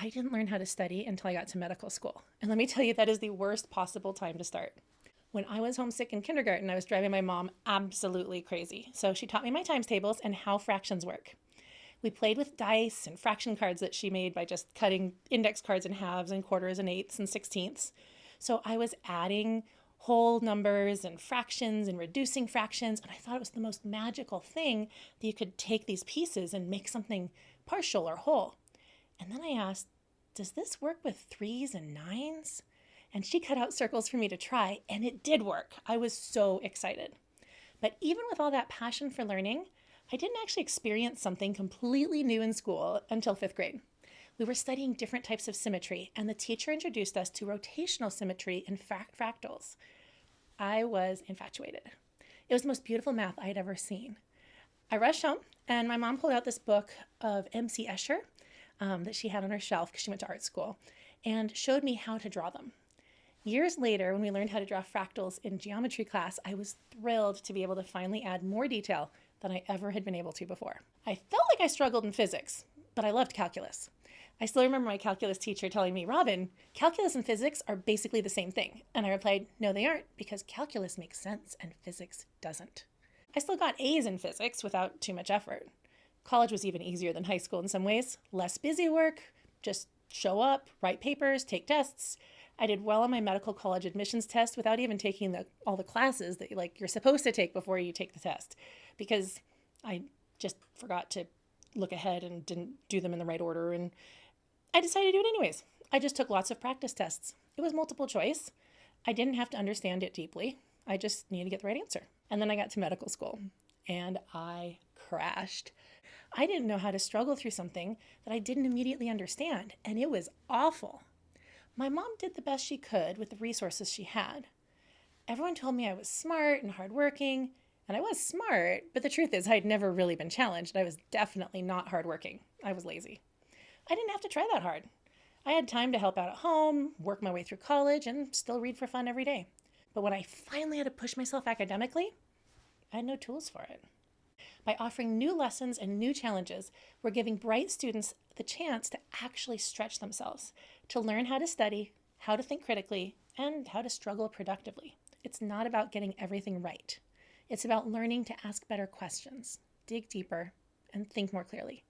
I didn't learn how to study until I got to medical school. And let me tell you, that is the worst possible time to start. When I was homesick in kindergarten, I was driving my mom absolutely crazy. So she taught me my times tables and how fractions work. We played with dice and fraction cards that she made by just cutting index cards in halves and quarters and eighths and sixteenths. So I was adding whole numbers and fractions and reducing fractions, and I thought it was the most magical thing that you could take these pieces and make something partial or whole. And then I asked, does this work with threes and nines? And she cut out circles for me to try, and it did work. I was so excited. But even with all that passion for learning, I didn't actually experience something completely new in school until fifth grade. We were studying different types of symmetry, and the teacher introduced us to rotational symmetry and fractals. I was infatuated. It was the most beautiful math I had ever seen. I rushed home, and my mom pulled out this book of M.C. Escher that she had on her shelf because she went to art school, and showed me how to draw them. Years later, when we learned how to draw fractals in geometry class, I was thrilled to be able to finally add more detail than I ever had been able to before. I felt like I struggled in physics, but I loved calculus. I still remember my calculus teacher telling me, Robin, calculus and physics are basically the same thing. And I replied, no, they aren't, because calculus makes sense and physics doesn't. I still got A's in physics without too much effort. College was even easier than high school in some ways. Less busy work, just show up, write papers, take tests. I did well on my medical college admissions test without even taking all the classes that you're supposed to take before you take the test, because I just forgot to look ahead and didn't do them in the right order, and I decided to do it anyways. I just took lots of practice tests. It was multiple choice. I didn't have to understand it deeply. I just needed to get the right answer. And then I got to medical school, and I crashed. I didn't know how to struggle through something that I didn't immediately understand, and it was awful. My mom did the best she could with the resources she had. Everyone told me I was smart and hardworking, and I was smart, but the truth is I'd never really been challenged. I was definitely not hardworking. I was lazy. I didn't have to try that hard. I had time to help out at home, work my way through college, and still read for fun every day. But when I finally had to push myself academically, I had no tools for it. By offering new lessons and new challenges, we're giving bright students the chance to actually stretch themselves, to learn how to study, how to think critically, and how to struggle productively. It's not about getting everything right. It's about learning to ask better questions, dig deeper, and think more clearly.